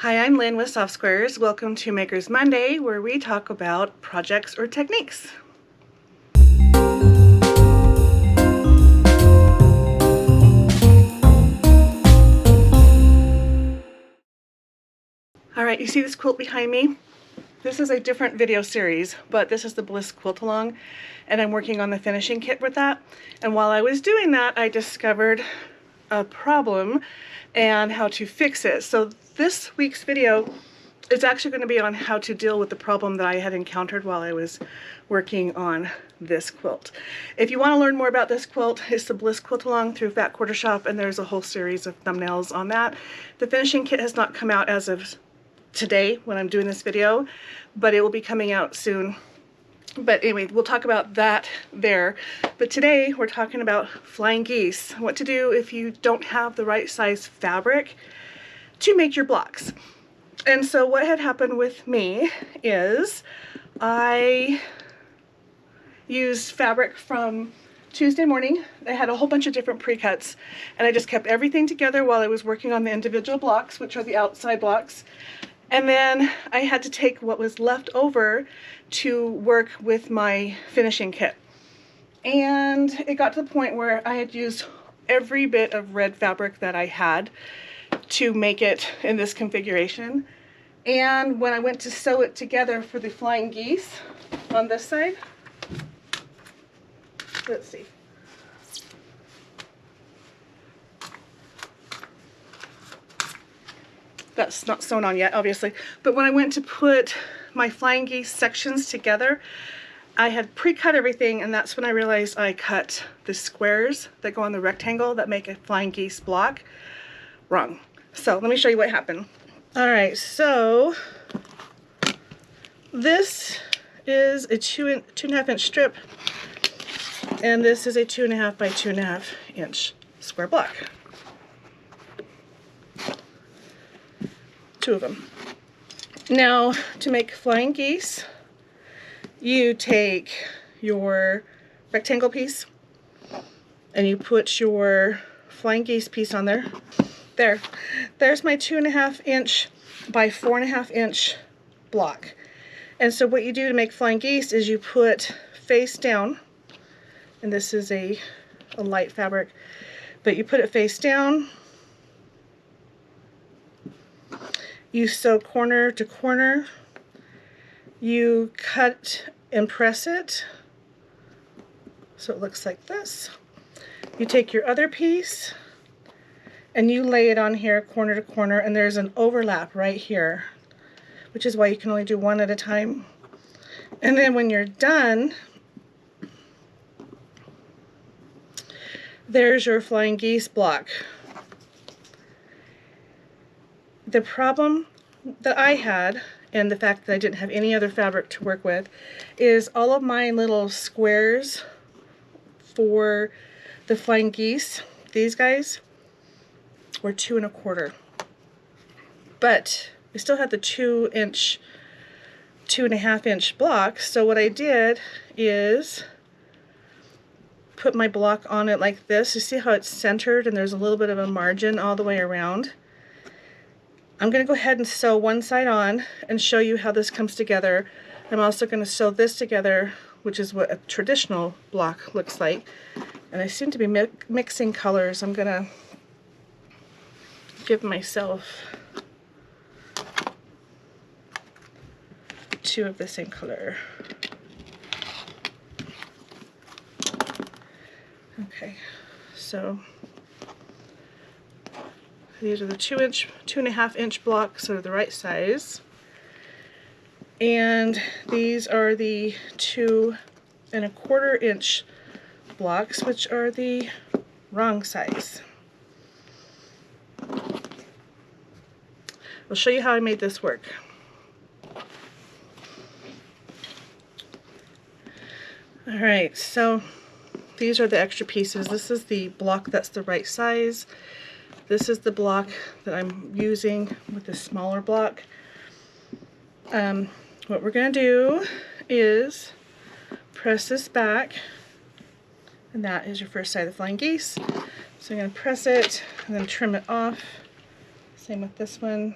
Hi, I'm Lynn with Soft Squares. Welcome to Maker's Monday, where we talk about projects or techniques. Alright, you see this quilt behind me? This is a different video series, but this is the Bliss Quilt Along, and I'm working on the finishing kit with that. And while I was doing that, I discovered a problem and how to fix it. So this week's video is actually going to be on how to deal with the problem that I had encountered while I was working on this quilt. If you want to learn more about this quilt, it's the Bliss Quilt Along through Fat Quarter Shop, and there's a whole series of thumbnails on that. The finishing kit has not come out as of today when I'm doing this video, but it will be coming out soon. But anyway, we'll talk about that there. But today we're talking about flying geese, what to do if you don't have the right size fabric to make your blocks. And so what had happened with me is I used fabric from Tuesday morning. I had a whole bunch of different pre-cuts, and I just kept everything together while I was working on the individual blocks, which are the outside blocks. And then I had to take what was left over to work with my finishing kit. And it got to the point where I had used every bit of red fabric that I had to make it in this configuration. And when I went to sew it together for the flying geese on this side, let's see. That's not sewn on yet, obviously. But when I went to put my flying geese sections together, I had pre-cut everything, and that's when I realized I cut the squares that go on the rectangle that make a flying geese block wrong. So let me show you what happened. All right, so this is a 2.5 inch strip, and this is a 2.5 by 2.5 inch square block. Two of them. Now, to make flying geese, you take your rectangle piece and you put your flying geese piece on there. There's my 2.5 inch by 4.5 inch block. And so what you do to make flying geese is you put face down, and this is a light fabric, but you put it face down. You sew corner to corner, you cut and press it so it looks like this. You take your other piece and you lay it on here corner to corner, and there's an overlap right here, which is why you can only do one at a time. And then when you're done, there's your flying geese block. The problem that I had, and the fact that I didn't have any other fabric to work with, is all of my little squares for the flying geese, these guys, were 2 1/4. But I still had the 2.5 inch block, so what I did is put my block on it like this. You see how it's centered and there's a little bit of a margin all the way around? I'm going to go ahead and sew one side on and show you how this comes together. I'm also going to sew this together, which is what a traditional block looks like. And I seem to be mixing colors. I'm going to give myself 2 of the same color. Okay, so these are the 2.5 inch blocks, so they're the right size. And these are the 2 1/4 inch blocks, which are the wrong size. I'll show you how I made this work. Alright, so these are the extra pieces. This is the block that's the right size. This is the block that I'm using with the smaller block. What we're going to do is press this back, and that is your first side of the flying geese. So I'm going to press it and then trim it off. Same with this one.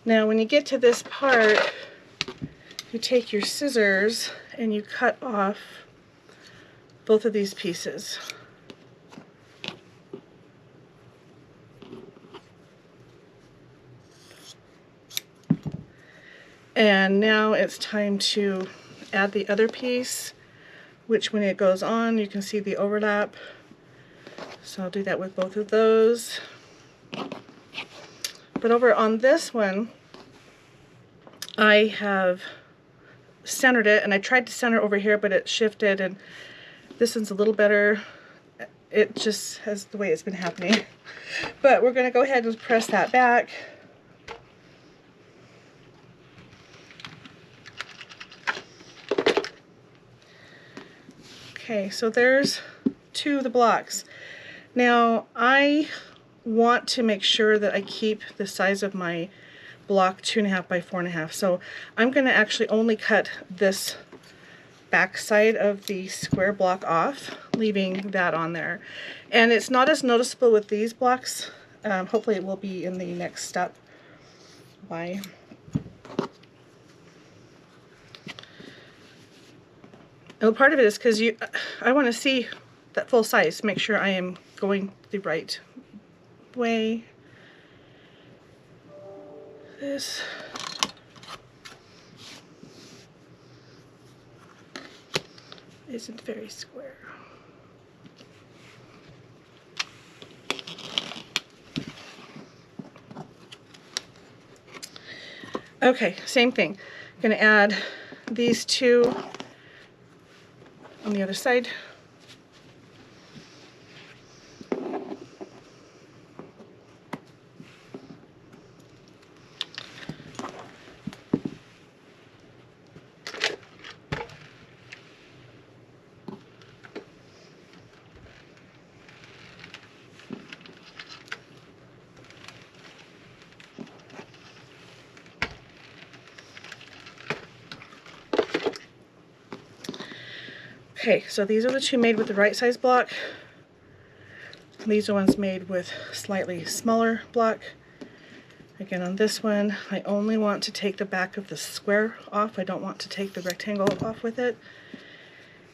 Now when you get to this part, you take your scissors and you cut off both of these pieces. And now it's time to add the other piece, which when it goes on, you can see the overlap. So I'll do that with both of those. But over on this one, I have centered it, and I tried to center over here, but it shifted, and this one's a little better. It just has the way it's been happening. But we're going to go ahead and press that back. Okay, so there's two of the blocks. Now I want to make sure that I keep the size of my block 2.5 by 4.5. So I'm going to actually only cut this back side of the square block off, leaving that on there. And it's not as noticeable with these blocks. Hopefully it will be in the next step. Why? And part of it is because I want to see that full size, make sure I am going the right way. This isn't very square. Okay, same thing. I'm going to add these two on the other side. Okay, so these are the two made with the right size block. These are ones made with slightly smaller block. Again, on this one, I only want to take the back of the square off. I don't want to take the rectangle off with it.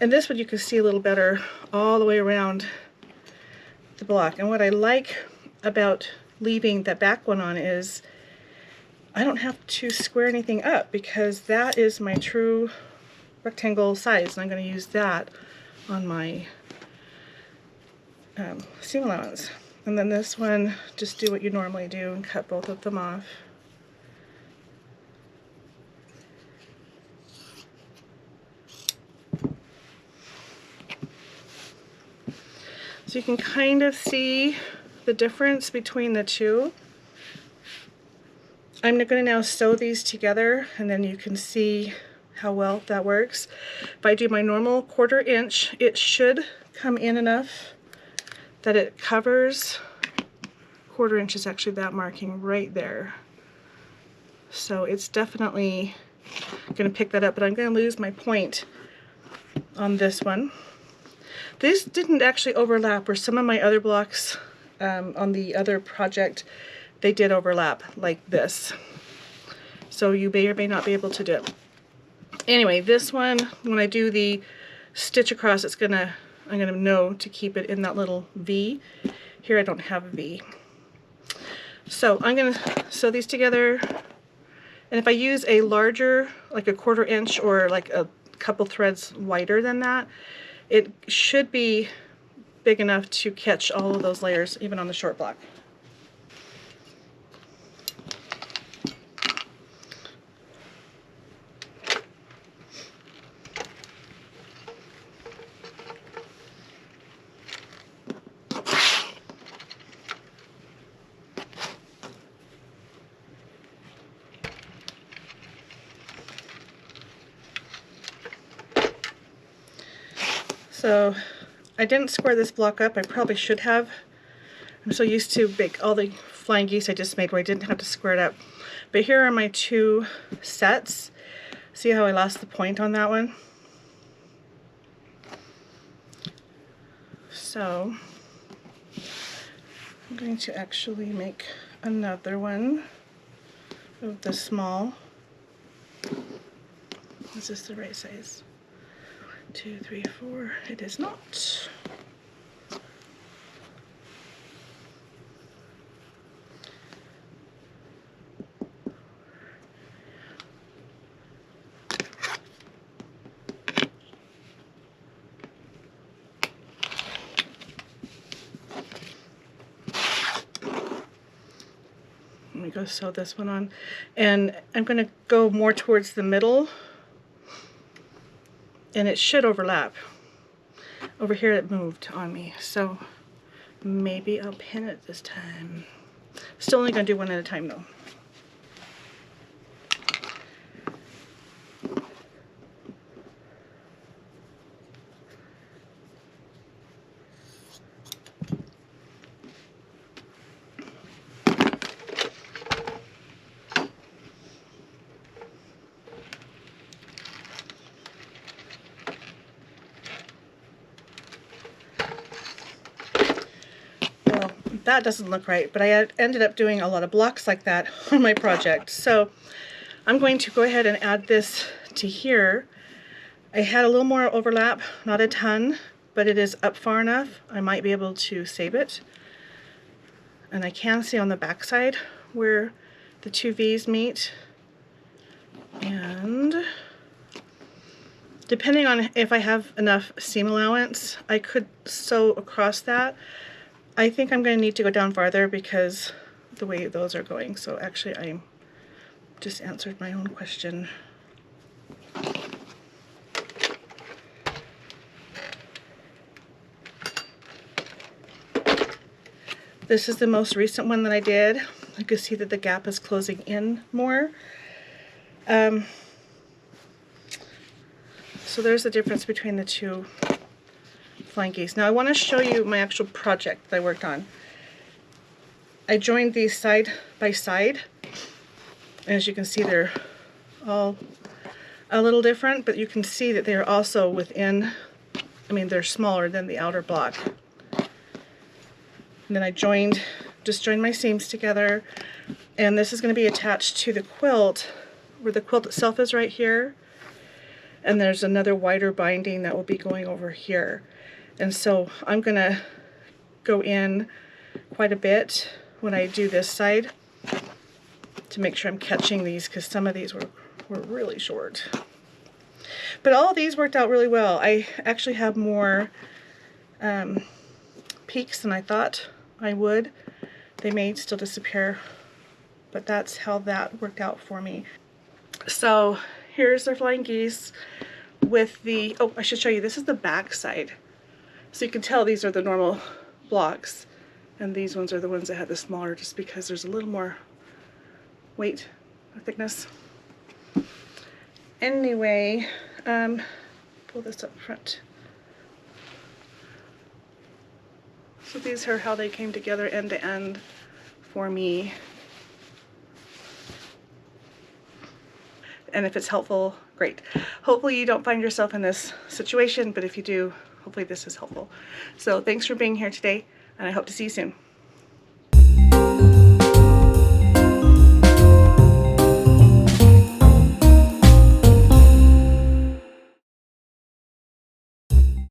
And this one you can see a little better all the way around the block. And what I like about leaving the back one on is I don't have to square anything up, because that is my true rectangle size, and I'm going to use that on my seam allowance. And then this one, just do what you normally do and cut both of them off. So you can kind of see the difference between the two. I'm going to now sew these together, and then you can see how well that works. If I do my normal 1/4 inch, it should come in enough that it covers. 1/4 inch is actually that marking right there. So it's definitely going to pick that up, but I'm going to lose my point on this one. This didn't actually overlap, or some of my other blocks on the other project, they did overlap like this. So you may or may not be able to do it. Anyway, this one, when I do the stitch across, I'm gonna know to keep it in that little V. Here I don't have a V. So I'm gonna sew these together, and if I use a larger, like a 1/4 inch or like a couple threads wider than that, it should be big enough to catch all of those layers, even on the short block. So I didn't square this block up. I probably should have. I'm so used to all the flying geese I just made where I didn't have to square it up. But here are my two sets. See how I lost the point on that one? So I'm going to actually make another one of the small. Is this the right size? 2, 3, 4. It is not. Let me go sew this one on, and I'm going to go more towards the middle, and it should overlap. Over here it moved on me, so maybe I'll pin it this time. Still only going to do one at a time though. That doesn't look right, but I ended up doing a lot of blocks like that on my project. So I'm going to go ahead and add this to here. I had a little more overlap, not a ton, but it is up far enough. I might be able to save it. And I can see on the back side where the two V's meet. And depending on if I have enough seam allowance, I could sew across that. I think I'm going to need to go down farther because the way those are going. So actually I just answered my own question. This is the most recent one that I did. You can see that the gap is closing in more. So there's the difference between the two flying geese. Now I want to show you my actual project that I worked on. I joined these side by side. And as you can see, they're all a little different, but you can see that they're also within, I mean, they're smaller than the outer block. And then I just joined my seams together, and this is going to be attached to the quilt, where the quilt itself is right here. And there's another wider binding that will be going over here. And so I'm going to go in quite a bit when I do this side to make sure I'm catching these, because some of these were really short. But all of these worked out really well. I actually have more peaks than I thought I would. They may still disappear, but that's how that worked out for me. So here's the flying geese with the, oh, I should show you, this is the back side. So you can tell these are the normal blocks, and these ones are the ones that have the smaller, just because there's a little more weight or thickness. Anyway, pull this up front. So these are how they came together end to end for me. And if it's helpful, great. Hopefully you don't find yourself in this situation, but if you do, hopefully this is helpful. So thanks for being here today, and I hope to see you soon.